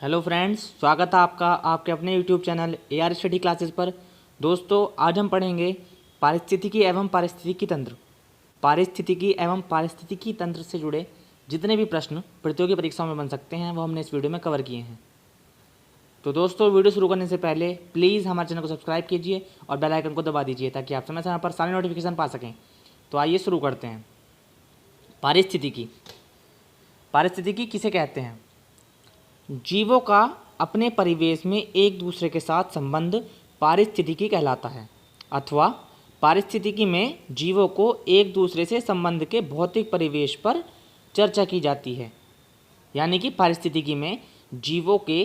Hello friends, स्वागत है आपका आपके अपने YouTube channel AR study classes पर। दोस्तों, आज हम पढ़ेंगे पारिस्थितिकी एवं पारिस्थितिकी तंत्र। पारिस्थितिकी एवं पारिस्थितिकी तंत्र से जुड़े जितने भी प्रश्न प्रतियोगी परीक्षाओं में बन सकते हैं वो हमने इस वीडियो में कवर किए हैं। तो दोस्तों, वीडियो शुरू करने से पहले प्लीज़ हमारे चैनल को सब्सक्राइब कीजिए और बेल आइकन को दबा दीजिए ताकि आप समय समय पर सारे नोटिफिकेशन पा सकें। तो आइए शुरू करते हैं। पारिस्थितिकी। पारिस्थितिकी किसे कहते हैं? जीवों का अपने परिवेश में एक दूसरे के साथ संबंध पारिस्थितिकी कहलाता है, अथवा पारिस्थितिकी में जीवों को एक दूसरे से संबंध के भौतिक परिवेश पर चर्चा की जाती है। यानी कि पारिस्थितिकी में जीवों के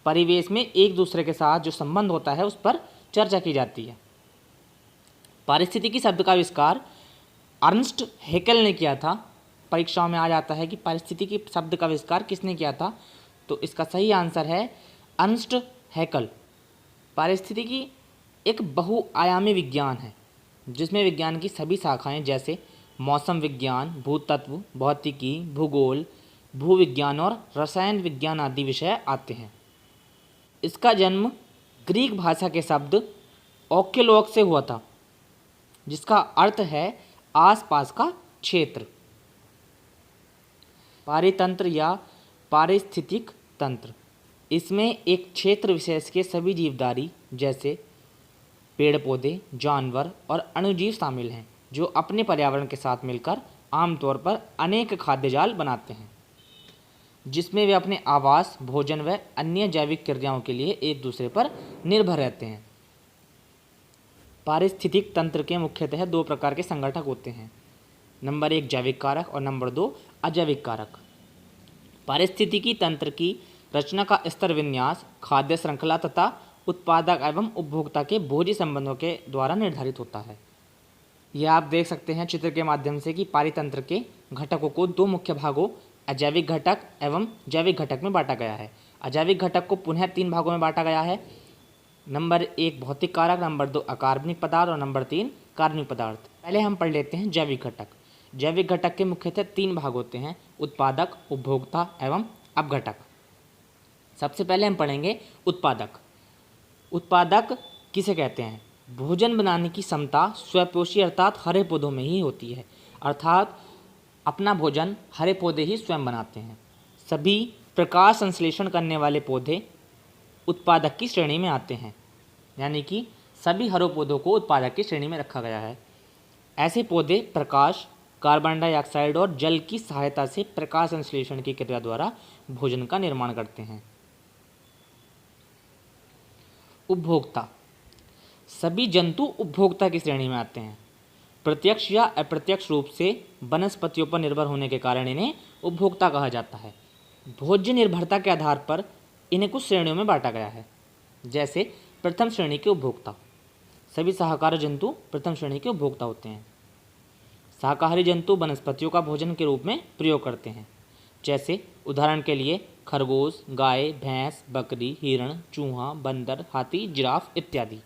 परिवेश में एक दूसरे के साथ जो संबंध होता है उस पर चर्चा की जाती है। पारिस्थितिकी शब्द का आविष्कार अर्नस्ट हैकेल ने किया था। परीक्षाओं में आ जाता है कि पारिस्थितिकी शब्द का आविष्कार किसने किया था, तो इसका सही आंसर है अर्नस्ट हैकेल। पारिस्थितिकी एक बहुआयामी विज्ञान है जिसमें विज्ञान की सभी शाखाएं जैसे मौसम विज्ञान, भूतत्व, भौतिकी, भूगोल, भूविज्ञान और रसायन विज्ञान आदि विषय आते हैं। इसका जन्म ग्रीक भाषा के शब्द ओकेलोक से हुआ था जिसका अर्थ है आसपास का क्षेत्र। पारितंत्र या पारिस्थितिक तंत्र, इसमें एक क्षेत्र विशेष के सभी जीवधारी जैसे पेड़ पौधे, जानवर और अणुजीव शामिल हैं जो अपने पर्यावरण के साथ मिलकर आमतौर पर अनेक खाद्य जाल बनाते हैं जिसमें वे अपने आवास, भोजन व अन्य जैविक क्रियाओं के लिए एक दूसरे पर निर्भर रहते हैं। पारिस्थितिक तंत्र के मुख्यतः दो प्रकार के संगठक होते हैं। नंबर 1 जैविक कारक और नंबर 2 अजैविक कारक। पारिस्थितिकी तंत्र की रचना का स्तर विन्यास खाद्य श्रृंखला तथा उत्पादक एवं उपभोक्ता के भोजी संबंधों के द्वारा निर्धारित होता है। यह आप देख सकते हैं चित्र के माध्यम से कि पारितंत्र के घटकों को दो मुख्य भागों अजैविक घटक एवं जैविक घटक में बांटा गया है। अजैविक घटक को पुनः 3 भागों में बांटा गया है। नंबर 1 भौतिक कारक, नंबर 2 अकार्बनिक पदार्थ और नंबर 3 कार्बनिक पदार्थ। पहले हम पढ़ लेते हैं जैविक घटक। जैविक घटक के मुख्यतः 3 भाग होते हैं, उत्पादक, उपभोक्ता एवं अपघटक। सबसे पहले हम पढ़ेंगे उत्पादक। उत्पादक किसे कहते हैं? भोजन बनाने की क्षमता स्वपोषी अर्थात हरे पौधों में ही होती है, अर्थात अपना भोजन हरे पौधे ही स्वयं बनाते हैं। सभी प्रकाश संश्लेषण करने वाले पौधे उत्पादक की श्रेणी में आते हैं, यानी कि सभी हरे पौधों को उत्पादक की श्रेणी में रखा गया है। ऐसे पौधे प्रकाश, कार्बन डाइऑक्साइड और जल की सहायता से प्रकाश संश्लेषण की क्रिया द्वारा भोजन का निर्माण करते हैं। उपभोक्ता, सभी जंतु उपभोक्ता की श्रेणी में आते हैं। प्रत्यक्ष या अप्रत्यक्ष रूप से वनस्पतियों पर निर्भर होने के कारण इन्हें उपभोक्ता कहा जाता है। भोज्य निर्भरता के आधार पर इन्हें कुछ श्रेणियों में बांटा गया है। जैसे प्रथम श्रेणी के उपभोक्ता, सभी शाकाहारी जंतु प्रथम श्रेणी के उपभोक्ता होते हैं। शाकाहारी जंतु वनस्पतियों का भोजन के रूप में प्रयोग करते हैं। जैसे उदाहरण के लिए खरगोश, गाय, भैंस, बकरी, हिरण, चूहा, बंदर, हाथी, जिराफ इत्यादि,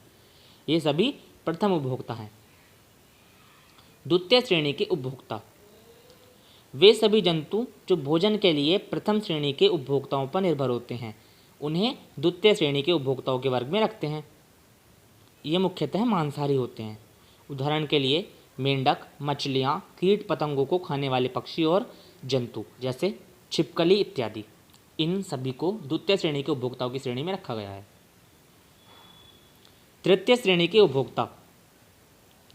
ये सभी प्रथम उपभोक्ता हैं। द्वितीय श्रेणी के उपभोक्ता, वे सभी जंतु जो भोजन के लिए प्रथम श्रेणी के उपभोक्ताओं पर निर्भर होते हैं, उन्हें द्वितीय श्रेणी के उपभोक्ताओं के वर्ग में रखते हैं। ये मुख्यतः मांसाहारी होते हैं। उदाहरण के लिए मेंढक, मछलियाँ, कीट पतंगों को खाने वाले पक्षी और जंतु जैसे छिपकली इत्यादि, इन सभी को द्वितीय श्रेणी के उपभोक्ताओं की श्रेणी में रखा गया है। तृतीय श्रेणी के उपभोक्ता,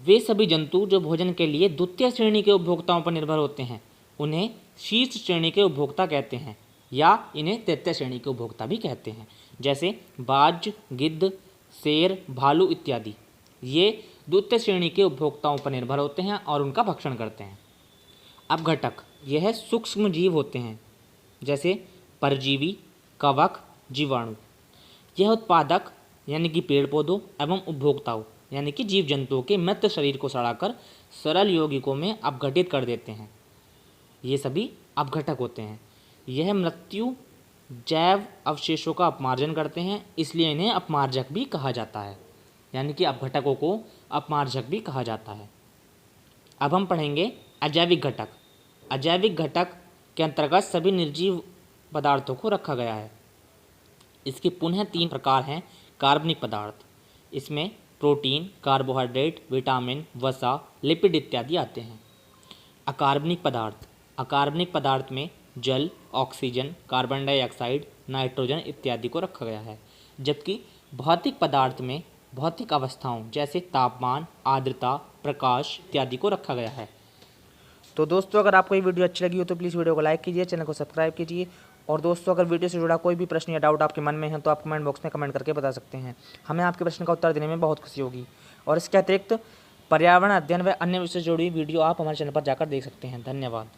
वे सभी जंतु जो भोजन के लिए द्वितीय श्रेणी के उपभोक्ताओं पर निर्भर होते हैं, उन्हें शीर्ष श्रेणी के उपभोक्ता कहते हैं या इन्हें तृतीय श्रेणी के उपभोक्ता भी कहते हैं। जैसे बाज, गिद्ध, शेर, भालू इत्यादि, ये द्वितीय श्रेणी के उपभोक्ताओं पर निर्भर होते हैं और उनका भक्षण करते हैं। अपघटक, यह सूक्ष्म जीव होते हैं जैसे परजीवी, कवक, जीवाणु। यह उत्पादक यानी कि पेड़ पौधों एवं उपभोक्ताओं यानी कि जीव जंतुओं के मृत शरीर को सड़ाकर सरल यौगिकों में अपघटित कर देते हैं। ये सभी अपघटक होते हैं। यह मृत्यु जैव अवशेषों का अपमार्जन करते हैं, इसलिए इन्हें अपमार्जक भी कहा जाता है, यानी कि अपघटकों को अपमार्जक भी कहा जाता है। अब हम पढ़ेंगे अजैविक घटक। अजैविक घटक के अंतर्गत सभी निर्जीव पदार्थों को रखा गया है। इसके पुनः 3 प्रकार हैं कार्बनिक पदार्थ। इसमें प्रोटीन, कार्बोहाइड्रेट, विटामिन, वसा, लिपिड इत्यादि आते हैं। अकार्बनिक पदार्थ, अकार्बनिक पदार्थ में जल, ऑक्सीजन, कार्बन डाइऑक्साइड, नाइट्रोजन इत्यादि को रखा गया है। जबकि भौतिक पदार्थ में भौतिक अवस्थाओं जैसे तापमान, आर्द्रता, प्रकाश इत्यादि को रखा गया है। तो दोस्तों, अगर आपको ये वीडियो अच्छी लगी हो तो प्लीज़ वीडियो को लाइक कीजिए, चैनल को सब्सक्राइब कीजिए। और दोस्तों, अगर वीडियो से जुड़ा कोई भी प्रश्न या डाउट आपके मन में है तो आप कमेंट बॉक्स में कमेंट करके बता सकते हैं। हमें आपके प्रश्न का उत्तर देने में बहुत खुशी होगी। और इसके अतिरिक्त पर्यावरण अध्ययन व अन्य विषय से जुड़ी वीडियो आप हमारे चैनल पर जाकर देख सकते हैं। धन्यवाद।